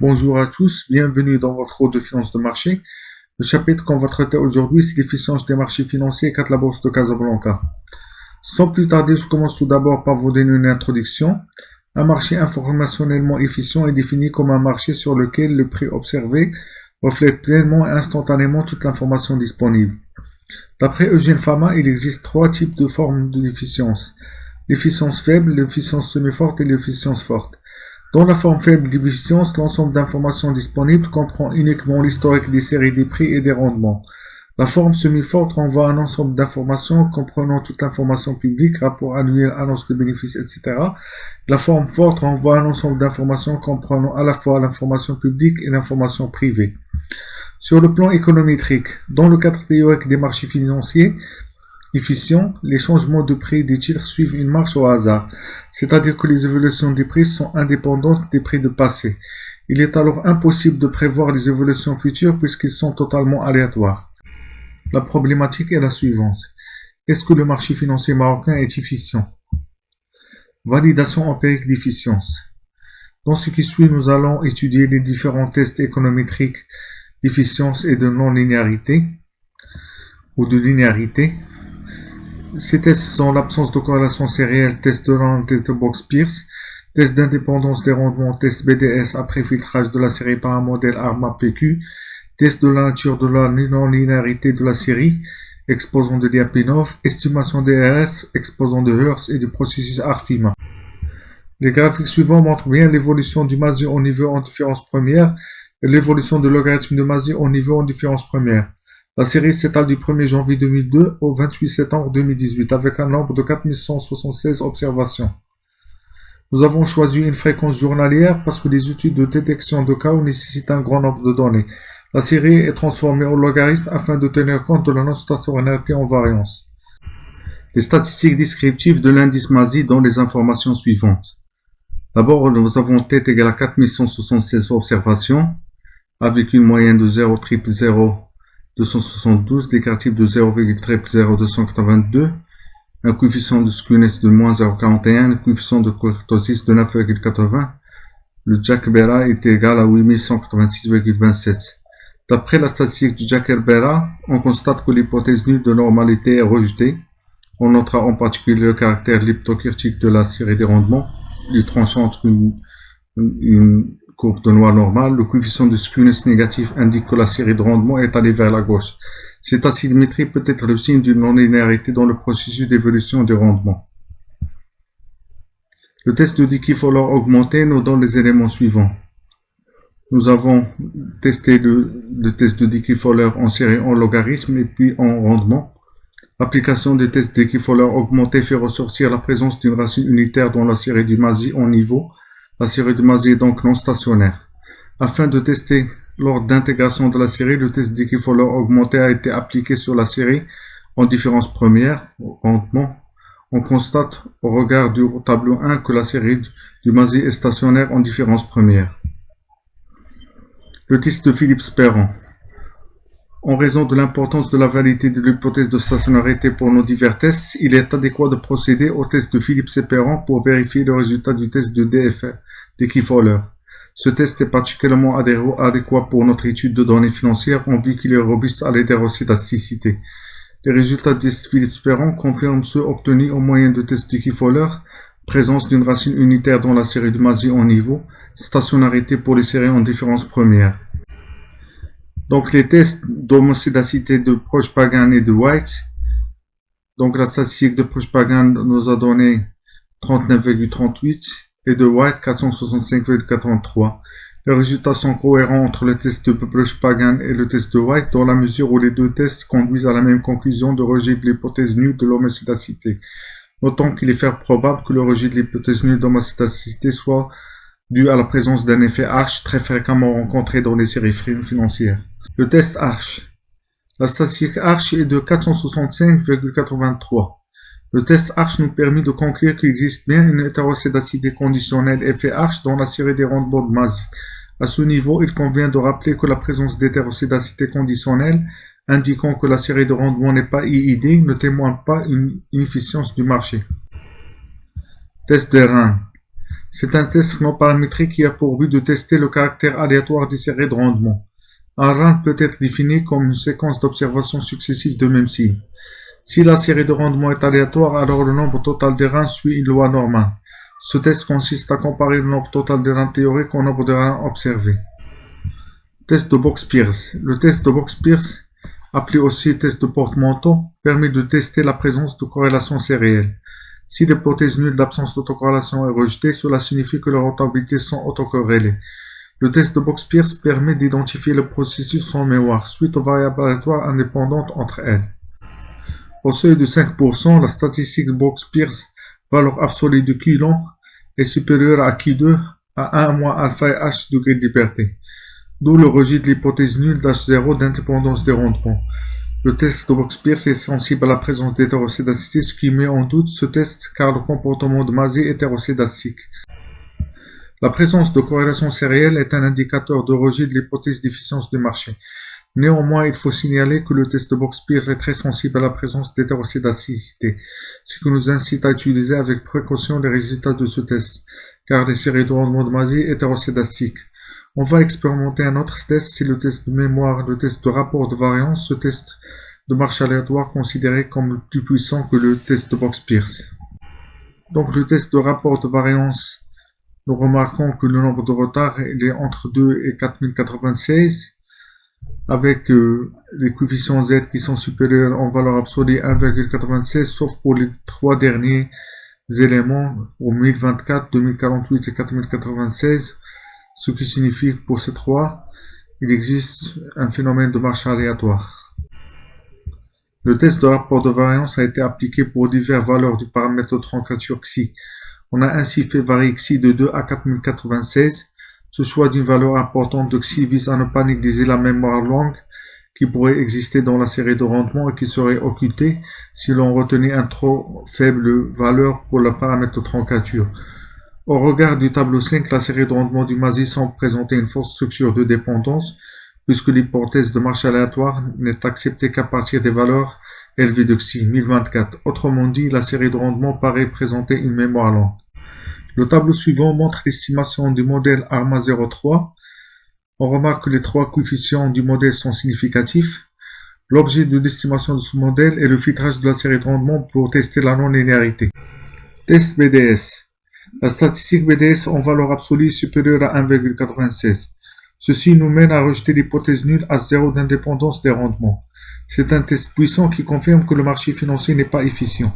Bonjour à tous, bienvenue dans votre cours de finance de marché. Le chapitre qu'on va traiter aujourd'hui, c'est l'efficience des marchés financiers et la bourse de Casablanca. Sans plus tarder, je commence tout d'abord par vous donner une introduction. Un marché informationnellement efficient est défini comme un marché sur lequel le prix observé reflète pleinement et instantanément toute l'information disponible. D'après Eugène Fama, il existe trois types de formes d'efficience. L'efficience faible, l'efficience semi-forte et l'efficience forte. Dans la forme faible d'efficience, l'ensemble d'informations disponibles comprend uniquement l'historique des séries des prix et des rendements. La forme semi-forte renvoie à un ensemble d'informations comprenant toute l'information publique, rapport annuel, annonce de bénéfices, etc. La forme forte renvoie à un ensemble d'informations comprenant à la fois l'information publique et l'information privée. Sur le plan économétrique, dans le cadre théorique des marchés financiers efficients, les changements de prix des titres suivent une marche au hasard, c'est-à-dire que les évolutions des prix sont indépendantes des prix de passé. Il est alors impossible de prévoir les évolutions futures puisqu'ils sont totalement aléatoires. La problématique est la suivante. Est-ce que le marché financier marocain est efficient? Validation empirique d'efficience. Dans ce qui suit, nous allons étudier les différents tests économétriques d'efficience et de non-linéarité ou de linéarité. Ces tests sont l'absence de corrélation sérielle, test de Land, test de Box-Pierce, test d'indépendance des rendements, test BDS après filtrage de la série par un modèle ARMA-PQ, test de la nature de la non-linéarité de la série, exposant de Lyapunov, estimation des RS, exposant de Hurst et du processus ARFIMA. Les graphiques suivants montrent bien l'évolution du Massey au niveau en différence première et l'évolution de logarithme de Massey au niveau en différence première. La série s'étale du 1er janvier 2002 au 28 septembre 2018 avec un nombre de 4176 observations. Nous avons choisi une fréquence journalière parce que les études de détection de cas nécessitent un grand nombre de données. La série est transformée au logarithme afin de tenir compte de la non-stationarité en variance. Les statistiques descriptives de l'indice Massey dans les informations suivantes. D'abord, nous avons t égale à 4176 observations avec une moyenne de 0,000,272, d'écart type de 0,00282, un coefficient de skewness de moins 0,41, un coefficient de kurtosis de 9,80. Le Jack-Bera est égal à 8186,27. D'après la statistique du Jack-Bera, on constate que l'hypothèse nulle de normalité est rejetée. On notera en particulier le caractère leptokurtique de la série des rendements, lui tranchant entre une courbe de noir normale. Le coefficient de skewness négatif indique que la série de rendements est allée vers la gauche. Cette asymétrie peut être le signe d'une non-linéarité dans le processus d'évolution des rendements. Le test de Dickey-Fowler augmenté nous donne les éléments suivants. Nous avons testé le test de Dickey-Fowler en série en logarithme et puis en rendement. L'application des tests Dickey-Fowler augmenté fait ressortir la présence d'une racine unitaire dans la série du Massey en niveau. La série de Massey est donc non stationnaire. Afin de tester l'ordre d'intégration de la série, le test Dickey-Fowler augmenté a été appliqué sur la série en différence première, rendement. On constate au regard du tableau 1 que la série du Massey est stationnaire en différence première. Le test de Phillips-Perron. En raison de l'importance de la validité de l'hypothèse de stationnarité pour nos divers tests, il est adéquat de procéder au test de Phillips et Perron pour vérifier le résultat du test de Dickey-Fowler. Ce test est particulièrement adéquat pour notre étude de données financières, on vit qu'il est robuste à l'hétéroscédasticité. Les résultats du test Phillips-Perron confirment ceux obtenus au moyen de test Dickey-Fowler, présence d'une racine unitaire dans la série de Massey en niveau, stationnarité pour les séries en différence première. Donc les tests d'homocédacité de Proj-Pagan et de White. Donc la statistique de Proj-Pagan nous a donné 39,38 et de White 465,43. Les résultats sont cohérents entre le test de Proj-Pagan et le test de White dans la mesure où les deux tests conduisent à la même conclusion de rejet de l'hypothèse nulle de l'homocédacité. Notons qu'il est fort probable que le rejet de l'hypothèse nulle d'homocédacité soit dû à la présence d'un effet Arch très fréquemment rencontré dans les séries financières. Le test Arch. La statistique Arch est de 465,83. Le test Arch nous permet de conclure qu'il existe bien une hétéroscédacité conditionnelle effet Arch dans la série des rendements de Massey. À ce niveau, il convient de rappeler que la présence d'hétéroscédacité conditionnelle indiquant que la série de rendements n'est pas IID ne témoigne pas une inefficience du marché. Test des reins. C'est un test non paramétrique qui a pour but de tester le caractère aléatoire des séries de rendement. Un rang peut être défini comme une séquence d'observations successives de même signe. Si la série de rendement est aléatoire, alors le nombre total des rangs suit une loi normale. Ce test consiste à comparer le nombre total des rangs théoriques au nombre de rangs observés. Test de Box-Pierce. Le test de Box-Pierce, appelé aussi test de porte-manteau, permet de tester la présence de corrélation sérielle. Si l'hypothèse nulle d'absence d'autocorrélation est rejetée, cela signifie que leurs rentabilités sont autocorrélées. Le test de Box-Pierce permet d'identifier le processus sans mémoire, suite aux variables aléatoires indépendantes entre elles. Au seuil de 5%, la statistique Box-Pierce, valeur absolue de Q long, est supérieure à Q2 à 1 moins alpha et h degré de liberté. D'où le rejet de l'hypothèse nulle d'H0 d'indépendance des rendements. Le test de Box-Pierce est sensible à la présence d'hétérocédacité, ce qui met en doute ce test car le comportement de Mazet est hétérocédastique. La présence de corrélation sérielle est un indicateur de rejet de l'hypothèse d'efficience du marché. Néanmoins, il faut signaler que le test de Box-Pierce est très sensible à la présence d'hétérocédacité, ce qui nous incite à utiliser avec précaution les résultats de ce test, car les séries de rendement de Mazet sont hétérocédastiques. On va expérimenter un autre test, c'est le test de mémoire, le test de rapport de variance, ce test de marche aléatoire considéré comme plus puissant que le test de Box-Pierce. Donc le test de rapport de variance, nous remarquons que le nombre de retards est entre 2 et 4096, avec les coefficients Z qui sont supérieurs en valeur absolue 1,96, sauf pour les trois derniers éléments, au 1024, 2048 et 4096, ce qui signifie que pour ces trois, il existe un phénomène de marche aléatoire. Le test de rapport de variance a été appliqué pour diverses valeurs du paramètre de truncature XI. On a ainsi fait varier XI de 2 à 4096. Ce choix d'une valeur importante de XI vise à ne pas négliger la mémoire longue qui pourrait exister dans la série de rendement et qui serait occultée si l'on retenait une trop faible valeur pour le paramètre de truncature. Au regard du tableau 5, la série de rendement du Mazet semble présenter une forte structure de dépendance, puisque l'hypothèse de marche aléatoire n'est acceptée qu'à partir des valeurs élevées de XI, 1024. Autrement dit, la série de rendement paraît présenter une mémoire longue. Le tableau suivant montre l'estimation du modèle ARMA 03. On remarque que les trois coefficients du modèle sont significatifs. L'objet de l'estimation de ce modèle est le filtrage de la série de rendement pour tester la non-linéarité. Test BDS. La statistique BDS en valeur absolue est supérieure à 1,96. Ceci nous mène à rejeter l'hypothèse nulle à 0 d'indépendance des rendements. C'est un test puissant qui confirme que le marché financier n'est pas efficient.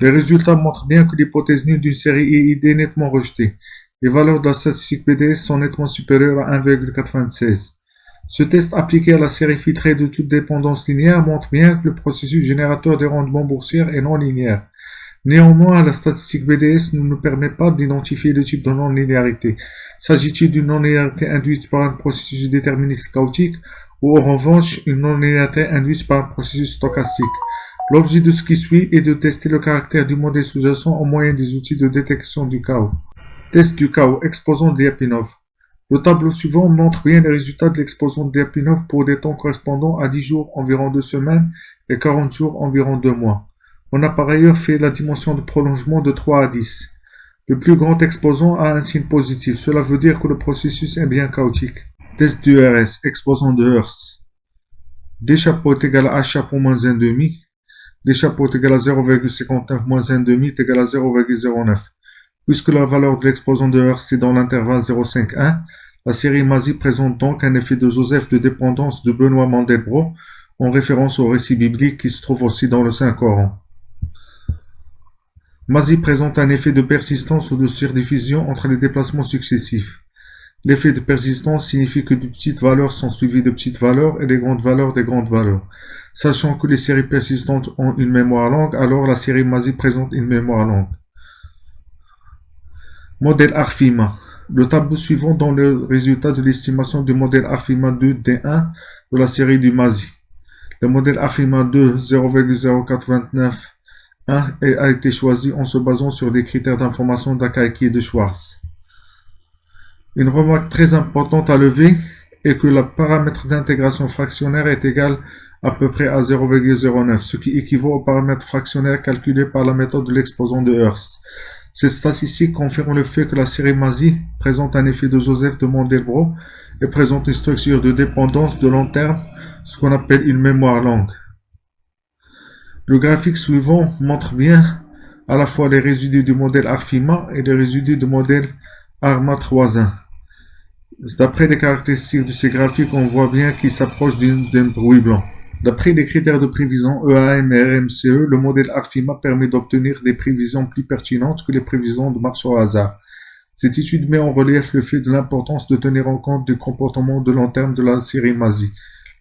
Les résultats montrent bien que l'hypothèse nulle d'une série EID est nettement rejetée. Les valeurs de la statistique BDS sont nettement supérieures à 1,96. Ce test appliqué à la série filtrée de toute dépendance linéaire montre bien que le processus générateur des rendements boursiers est non linéaire. Néanmoins, la statistique BDS ne nous permet pas d'identifier le type de non-linéarité. S'agit-il d'une non-linéarité induite par un processus déterministe chaotique ou en revanche une non-linéarité induite par un processus stochastique? L'objet de ce qui suit est de tester le caractère du modèle sous-jacent au moyen des outils de détection du chaos. Test du chaos, exposant de Lyapunov. Le tableau suivant montre bien les résultats de l'exposant de Lyapunov pour des temps correspondant à 10 jours environ 2 semaines et 40 jours environ 2 mois. On a par ailleurs fait la dimension de prolongement de 3 à 10. Le plus grand exposant a un signe positif. Cela veut dire que le processus est bien chaotique. Test du RS, exposant de Hurst. D chapeau est égal à H chapeau moins 1,5. D chapeau est égal à 0,59 moins 1,5 est égal à 0,09. Puisque la valeur de l'exposant de Hurst est dans l'intervalle 0,5,1, la série Mazet présente donc un effet de Joseph de dépendance de Benoît Mandelbrot en référence au récit biblique qui se trouve aussi dans le Saint-Coran. Mazet présente un effet de persistance ou de surdiffusion entre les déplacements successifs. L'effet de persistance signifie que de petites valeurs sont suivies de petites valeurs et des grandes valeurs des grandes valeurs. Sachant que les séries persistantes ont une mémoire longue, alors la série Mazet présente une mémoire longue. Modèle Arfima. Le tableau suivant donne le résultat de l'estimation du modèle Arfima 2 D1 de la série du Mazet. Le modèle Arfima 2 0,0429 a été choisi en se basant sur des critères d'information d'Akaiki et de Schwartz. Une remarque très importante à lever est que le paramètre d'intégration fractionnaire est égal à peu près à 0,09, ce qui équivaut au paramètre fractionnaire calculé par la méthode de l'exposant de Hurst. Cette statistique confirme le fait que la série MASI présente un effet de Joseph de Mandelbrot et présente une structure de dépendance de long terme, ce qu'on appelle une mémoire longue. Le graphique suivant montre bien à la fois les résidus du modèle ARFIMA et les résidus du modèle ARMA 3.1. D'après les caractéristiques de ces graphiques, on voit bien qu'ils s'approchent d'un bruit blanc. D'après les critères de prévision EAM et RMCE, le modèle ARFIMA permet d'obtenir des prévisions plus pertinentes que les prévisions de marche au hasard. Cette étude met en relief le fait de l'importance de tenir en compte du comportement de long terme de la série MASI.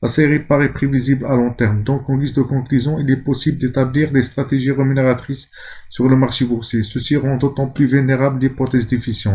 La série paraît prévisible à long terme, donc en guise de conclusion, il est possible d'établir des stratégies rémunératrices sur le marché boursier. Ceci rend d'autant plus vulnérable l'hypothèse d'efficience.